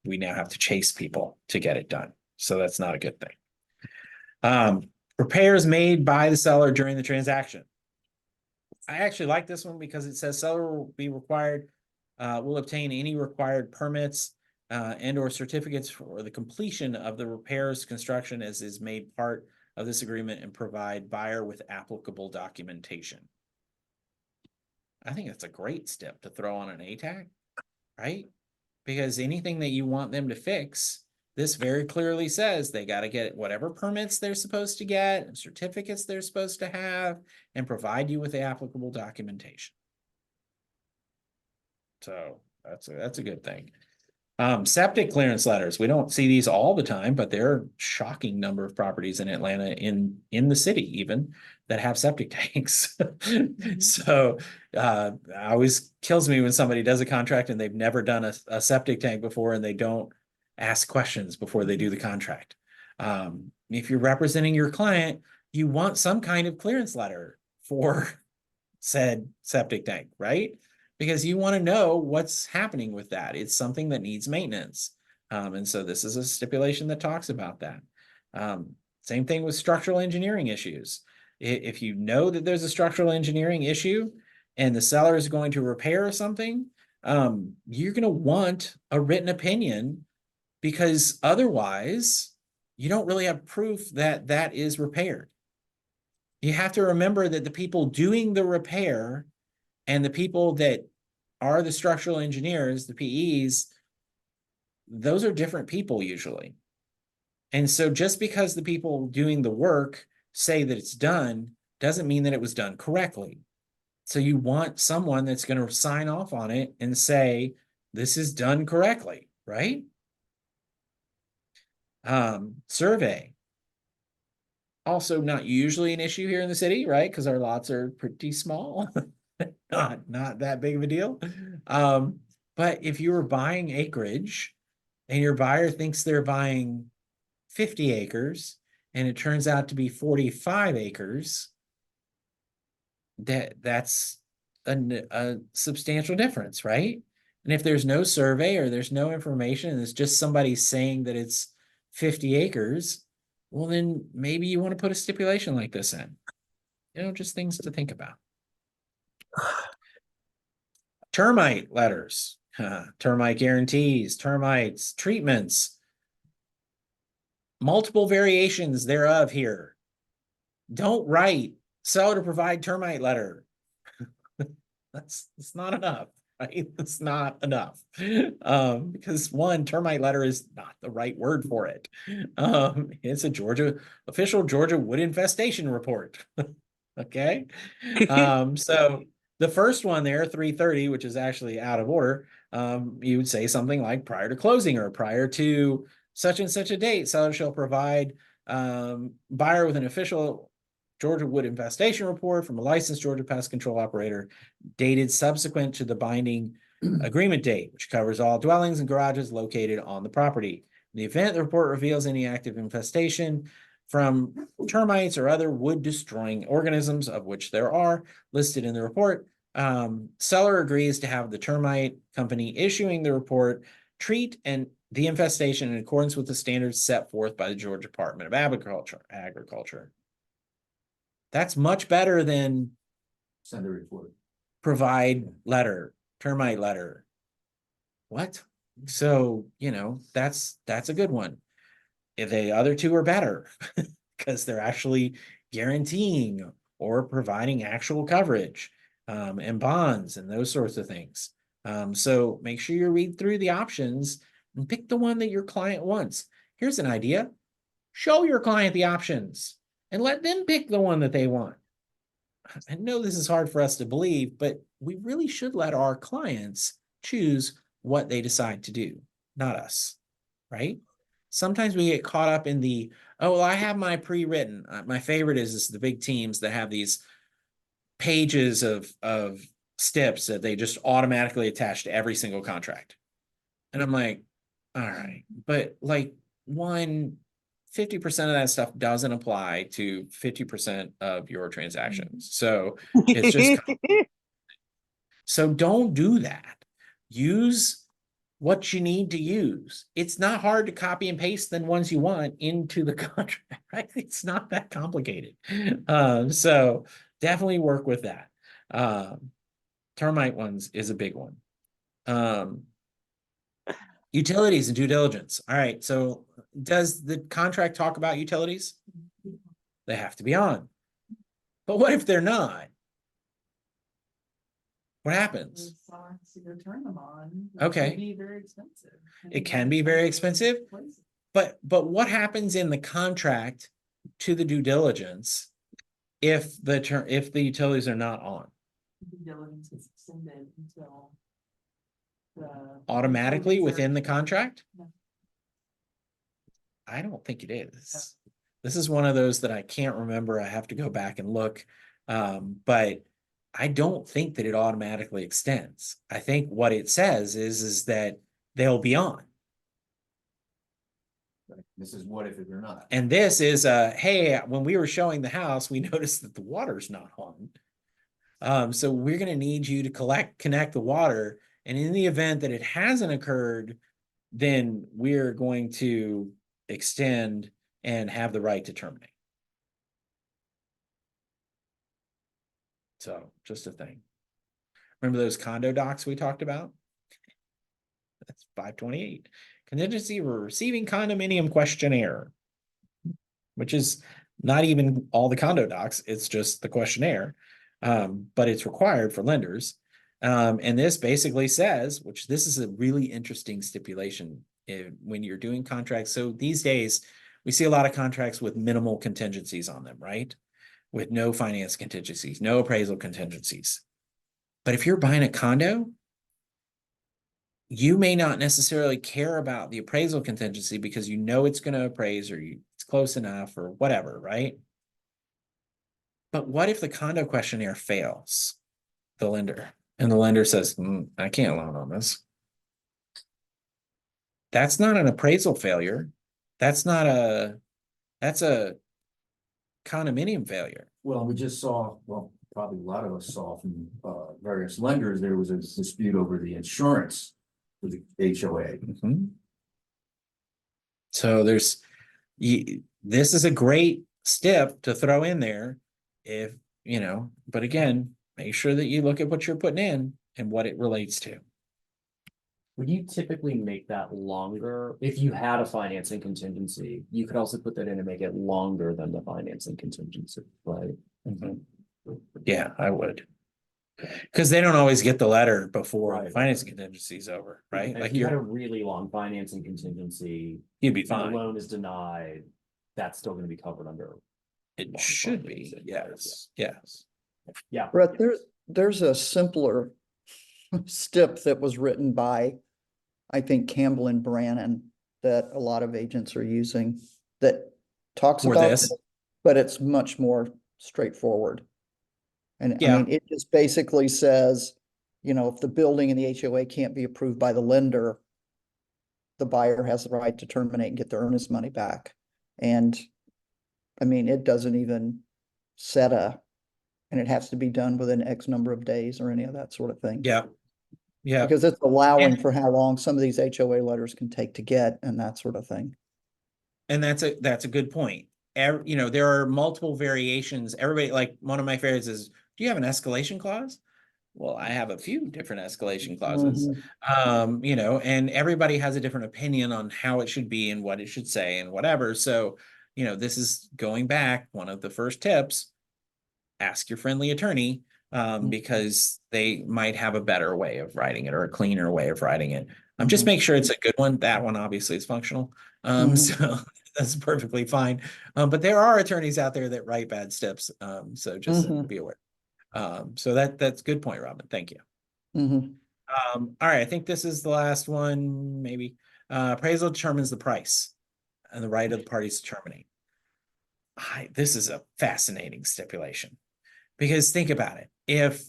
[SPEAKER 1] We now have to chase people to get it done. So that's not a good thing. Repairs made by the seller during the transaction. I actually like this one because it says seller will be required, will obtain any required permits and or certificates for the completion of the repairs construction as is made part of this agreement, and provide buyer with applicable documentation. I think that's a great step to throw on an ATAC, right? Because anything that you want them to fix, this very clearly says they got to get whatever permits they're supposed to get and certificates they're supposed to have, and provide you with the applicable documentation. So that's a good thing. Septic clearance letters. We don't see these all the time, but there are a shocking number of properties in Atlanta, in the city even, that have septic tanks. So always kills me when somebody does a contract and they've never done a septic tank before, and they don't ask questions before they do the contract. If you're representing your client, you want some kind of clearance letter for said septic tank, right? Because you want to know what's happening with that. It's something that needs maintenance. And so this is a stipulation that talks about that. Same thing with structural engineering issues. If you know that there's a structural engineering issue and the seller is going to repair something, you're going to want a written opinion, because otherwise you don't really have proof that that is repaired. You have to remember that the people doing the repair and the people that are the structural engineers, the PEs, those are different people usually. And so just because the people doing the work say that it's done doesn't mean that it was done correctly. So you want someone that's going to sign off on it and say, this is done correctly, right? Survey. Also not usually an issue here in the city, right? Because our lots are pretty small. Not that big of a deal. But if you were buying acreage and your buyer thinks they're buying 50 acres and it turns out to be 45 acres, that's a substantial difference, right? And if there's no survey or there's no information and it's just somebody saying that it's 50 acres, well, then maybe you want to put a stipulation like this in. You know, just things to think about. Termite letters, termite guarantees, termites, treatments, multiple variations thereof here. Don't write seller to provide termite letter. That's not enough, right? That's not enough. Because one, termite letter is not the right word for it. It's a official Georgia wood infestation report. Okay. So the first one there, 330, which is actually out of order, you would say something like prior to closing or prior to such and such a date, seller shall provide buyer with an official Georgia wood infestation report from a licensed Georgia pest control operator dated subsequent to the binding agreement date, which covers all dwellings and garages located on the property. In the event the report reveals any active infestation from termites or other wood destroying organisms, of which there are listed in the report, seller agrees to have the termite company issuing the report treat and the infestation in accordance with the standards set forth by the Georgia Department of Agriculture. That's much better than
[SPEAKER 2] Send a report.
[SPEAKER 1] provide letter, termite letter. What? So, you know, that's a good one. If the other two are better because they're actually guaranteeing or providing actual coverage and bonds and those sorts of things. So make sure you read through the options and pick the one that your client wants. Here's an idea. Show your client the options and let them pick the one that they want. I know this is hard for us to believe, but we really should let our clients choose what they decide to do, not us, right? Sometimes we get caught up in the, oh, well, I have my pre-written. My favorite is the big teams that have these pages of steps that they just automatically attach to every single contract. And I'm like, all right, but like 50% of that stuff doesn't apply to 50% of your transactions. So it's just, so don't do that. Use what you need to use. It's not hard to copy and paste the ones you want into the contract, right? It's not that complicated. So definitely work with that. Termite ones is a big one. Utilities and due diligence. All right. So does the contract talk about utilities? They have to be on. But what if they're not? What happens?
[SPEAKER 3] To turn them on.
[SPEAKER 1] Okay.
[SPEAKER 3] It can be very expensive.
[SPEAKER 1] It can be very expensive. But what happens in the contract to the due diligence if the utilities are not on?
[SPEAKER 3] Due diligence is extended until the
[SPEAKER 1] Automatically within the contract?
[SPEAKER 3] No.
[SPEAKER 1] I don't think it is. This is one of those that I can't remember. I have to go back and look. But I don't think that it automatically extends. I think what it says is that they'll be on.
[SPEAKER 2] This is what if they're not.
[SPEAKER 1] And this is hey, when we were showing the house, we noticed that the water's not on. So we're going to need you to connect the water. And in the event that it hasn't occurred, then we're going to extend and have the right to terminate. So just a thing. Remember those condo docs we talked about? That's 528. Contingency for receiving condominium questionnaire, which is not even all the condo docs. It's just the questionnaire, but it's required for lenders. And this basically says, which this is a really interesting stipulation when you're doing contracts. So these days we see a lot of contracts with minimal contingencies on them, right? With no finance contingencies, no appraisal contingencies. But if you're buying a condo, you may not necessarily care about the appraisal contingency because you know it's going to appraise or it's close enough or whatever, right? But what if the condo questionnaire fails the lender and the lender says, I can't loan on this? That's not an appraisal failure. That's a condominium failure.
[SPEAKER 2] Well, we just saw, well, probably a lot of us saw from various lenders, there was a dispute over the insurance for the HOA.
[SPEAKER 1] So this is a great step to throw in there if, but again, make sure that you look at what you're putting in and what it relates to.
[SPEAKER 5] Would you typically make that longer? If you had a financing contingency, you could also put that in and make it longer than the financing contingency, right?
[SPEAKER 1] Yeah, I would. Because they don't always get the letter before the
[SPEAKER 5] Right.
[SPEAKER 1] financing contingency is over, right?
[SPEAKER 5] And
[SPEAKER 1] Like
[SPEAKER 5] if you had a
[SPEAKER 1] you're,
[SPEAKER 5] really long financing contingency,
[SPEAKER 1] you'd be
[SPEAKER 5] and the
[SPEAKER 1] fine.
[SPEAKER 5] loan is denied, that's still gonna be covered under.
[SPEAKER 1] It
[SPEAKER 5] long
[SPEAKER 1] should be,
[SPEAKER 5] financing.
[SPEAKER 1] yes.
[SPEAKER 5] Yeah.
[SPEAKER 4] Brett, there's a simpler stip that was written by, I think, Campbell and Brannon, that a lot of agents are using, that talks
[SPEAKER 1] For
[SPEAKER 4] about
[SPEAKER 1] this?
[SPEAKER 4] but it's much more straightforward. And I
[SPEAKER 1] Yeah.
[SPEAKER 4] mean, it just basically says, if the building and the HOA can't be approved by the lender, the buyer has the right to terminate and get their earnest money back. And I mean, it doesn't even set and it has to be done within X number of days or any of that sort of thing.
[SPEAKER 1] Yeah.
[SPEAKER 4] Because it's allowing
[SPEAKER 1] And-
[SPEAKER 4] for how long some of these HOA letters can take to get and that sort of thing.
[SPEAKER 1] And that's a good point. There are multiple variations. Everybody, like one of my favorites is, do you have an escalation clause? Well, I have a few different escalation clauses. And everybody has a different opinion on how it should be and what it should say and whatever. So, this is going back, one of the first tips, ask your friendly attorney, because they might have a better way of writing it or a cleaner way of writing it. Just make sure it's a good one. That one obviously is functional. So that's perfectly fine. But there are attorneys out there that write bad steps. So just be aware. So that's a good point, Robin. Thank you. All right, I think this is the last one, maybe. Appraisal determines the price and the right of the parties to terminate. This is a fascinating stipulation because think about it. If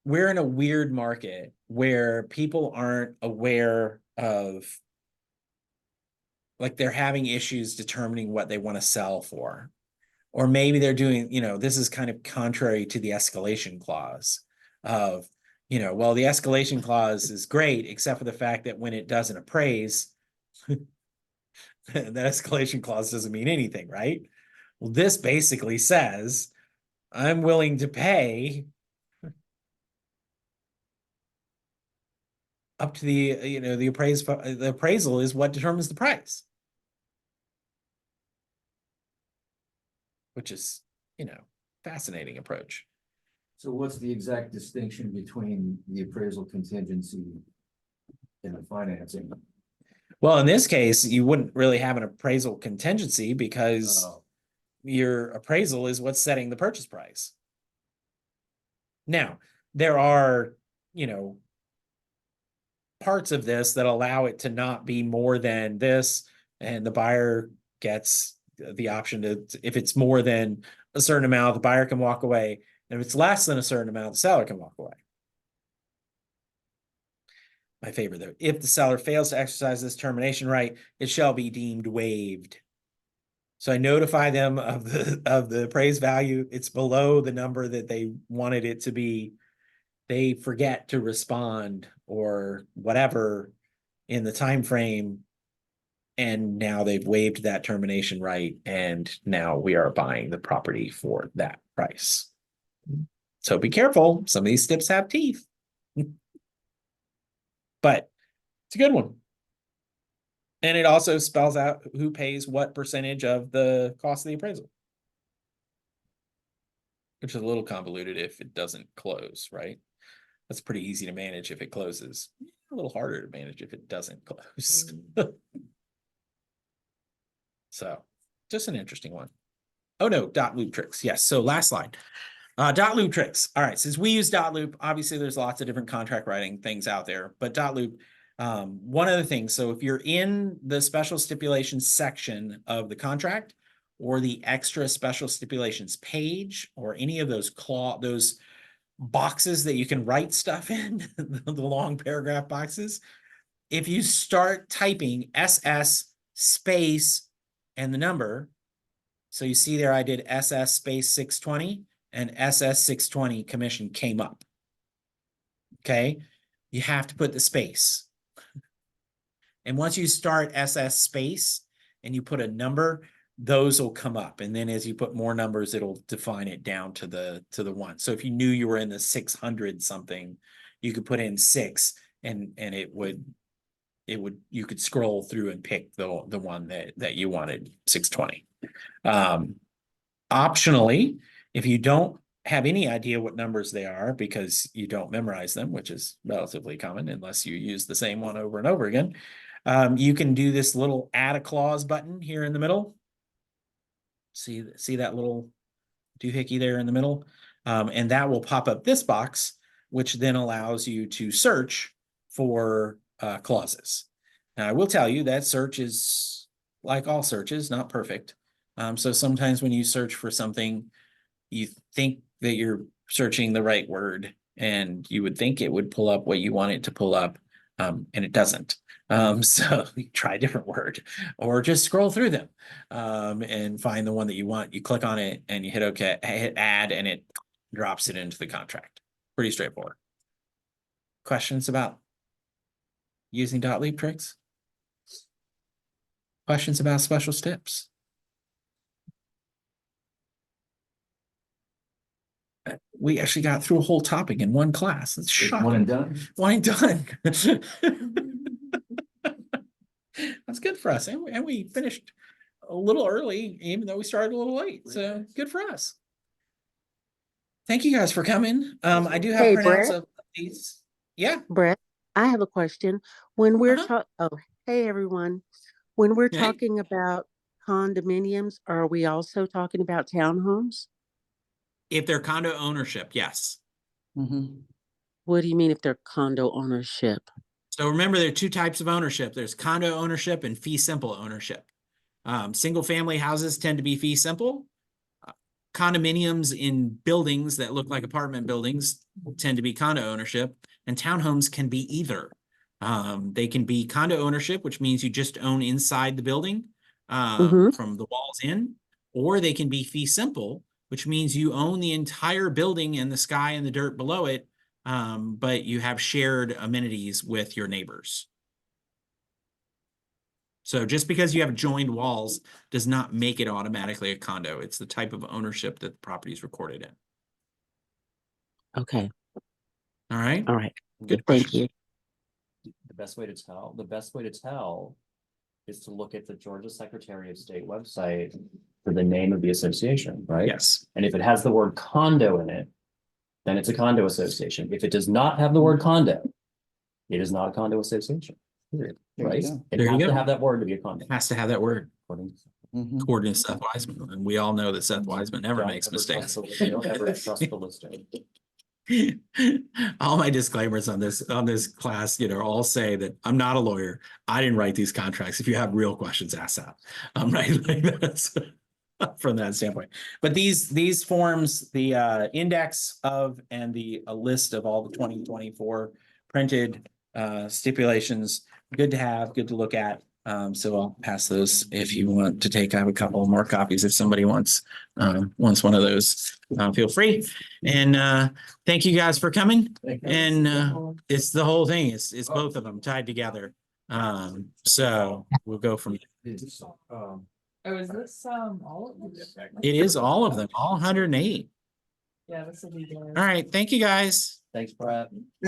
[SPEAKER 1] we're in a weird market where people aren't aware of, like, they're having issues determining what they want to sell for, or maybe they're doing, this is kind of contrary to the escalation clause of, well, the escalation clause is great, except for the fact that when it doesn't appraise, that escalation clause doesn't mean anything, right? Well, this basically says, I'm willing to pay up to the appraisal is what determines the price. Which is, fascinating approach.
[SPEAKER 2] So what's the exact distinction between the appraisal contingency and the financing?
[SPEAKER 1] Well, in this case, you wouldn't really have an appraisal contingency because your appraisal is what's setting the purchase price. Now, there are, parts of this that allow it to not be more than this, and the buyer gets the option to, if it's more than a certain amount, the buyer can walk away. And if it's less than a certain amount, the seller can walk away. My favorite though, if the seller fails to exercise this termination right, it shall be deemed waived. So I notify them of the appraised value. It's below the number that they wanted it to be. They forget to respond or whatever in the time frame, and now they've waived that termination right, and now we are buying the property for that price. So be careful. Some of these steps have teeth. But it's a good one. And it also spells out who pays what percentage of the cost of the appraisal. Which is a little convoluted if it doesn't close, right? That's pretty easy to manage if it closes. A little harder to manage if it doesn't close. So, Just an interesting one. Oh no, dot loop tricks. Yes. So last slide. Dot loop tricks. All right. Since we use dot loop, obviously there's lots of different contract writing things out there, but dot loop, one of the things. So if you're in the special stipulations section of the contract or the extra special stipulations page or any of those those boxes that you can write stuff in, the long paragraph boxes, if you start typing SS space and the number, so you see there I did SS space 620 and SS 620 commission came up. Okay, you have to put the space. And once you start SS space and you put a number, those will come up. And then as you put more numbers, it'll define it down to the one. So if you knew you were in the 600 something, you could put in 6 and you could scroll through and pick the one that you wanted, 620. Optionally, if you don't have any idea what numbers they are because you don't memorize them, which is relatively common unless you use the same one over and over again, you can do this little add a clause button here in the middle. See that little doohickey there in the middle? And that will pop up this box, which then allows you to search for clauses. Now, I will tell you that search is, like all searches, not perfect. So sometimes when you search for something, you think that you're searching the right word and you would think it would pull up what you want it to pull up, and it doesn't. So you try a different word or just scroll through them and find the one that you want. You click on it and you hit OK, hit add, and it drops it into the contract. Pretty straightforward. Questions about using dot loop tricks? Questions about special steps? We actually got through a whole topic in one class. It's shocking.
[SPEAKER 2] One and done.
[SPEAKER 1] One and done. That's good for us. And we finished a little early, even though we started a little late. So good for us. Thank you guys for coming. I do have
[SPEAKER 6] Hey,
[SPEAKER 1] printouts
[SPEAKER 6] Brett.
[SPEAKER 1] of these. Yeah.
[SPEAKER 6] Brett, I have a question. When we're
[SPEAKER 1] Uh-huh.
[SPEAKER 6] hey everyone. When we're
[SPEAKER 1] Hey.
[SPEAKER 6] talking about condominiums, are we also talking about townhomes?
[SPEAKER 1] If they're condo ownership, yes.
[SPEAKER 4] Mhm.
[SPEAKER 6] What do you mean if they're condo ownership?
[SPEAKER 1] So remember, there are two types of ownership. There's condo ownership and fee simple ownership. Single family houses tend to be fee simple. Condominiums in buildings that look like apartment buildings tend to be condo ownership, and townhomes can be either. They can be condo ownership, which means you just own inside the building from the walls in, or they can be fee simple, which means you own the entire building and the sky and the dirt below it, but you have shared amenities with your neighbors. So just because you have joined walls does not make it automatically a condo. It's the type of ownership that the property is recorded in.
[SPEAKER 6] Okay.
[SPEAKER 1] All right.
[SPEAKER 6] All right.
[SPEAKER 1] Good
[SPEAKER 6] Thank
[SPEAKER 1] question.
[SPEAKER 6] you.
[SPEAKER 5] The best way to tell is to look at the Georgia Secretary of State website for the name of the association, right?
[SPEAKER 1] Yes.
[SPEAKER 5] And if it has the word condo in it, then it's a condo association. If it does not have the word condo, it is not a condo association. Period.
[SPEAKER 4] There you
[SPEAKER 5] Right?
[SPEAKER 4] go.
[SPEAKER 5] It
[SPEAKER 1] There you
[SPEAKER 5] has
[SPEAKER 1] go.
[SPEAKER 5] to have that word to be a condo.
[SPEAKER 1] It has to have that word,
[SPEAKER 5] according to-
[SPEAKER 4] Mhm.
[SPEAKER 1] according to Seth Wiseman. And we all know that Seth Wiseman never
[SPEAKER 5] Don't
[SPEAKER 1] makes
[SPEAKER 5] ever
[SPEAKER 1] mistakes.
[SPEAKER 5] trust the- Don't ever trust the listing.
[SPEAKER 1] All my disclaimers on this class, all say that I'm not a lawyer. I didn't write these contracts. If you have real questions, ask that. Right, like that's from that standpoint. But these forms, the index of and the list of all the 2024 printed stipulations, good to have, good to look at. So I'll pass those if you want to take. I have a couple more copies if somebody wants one of those. Feel free. And thank you guys for coming. And it's the whole thing. It's both of them tied together. So we'll go from.
[SPEAKER 3] Oh, is this, all of them?
[SPEAKER 1] It is all of them, all 108.
[SPEAKER 3] Yeah, this will be.
[SPEAKER 1] All right. Thank you guys.
[SPEAKER 5] Thanks, Brett.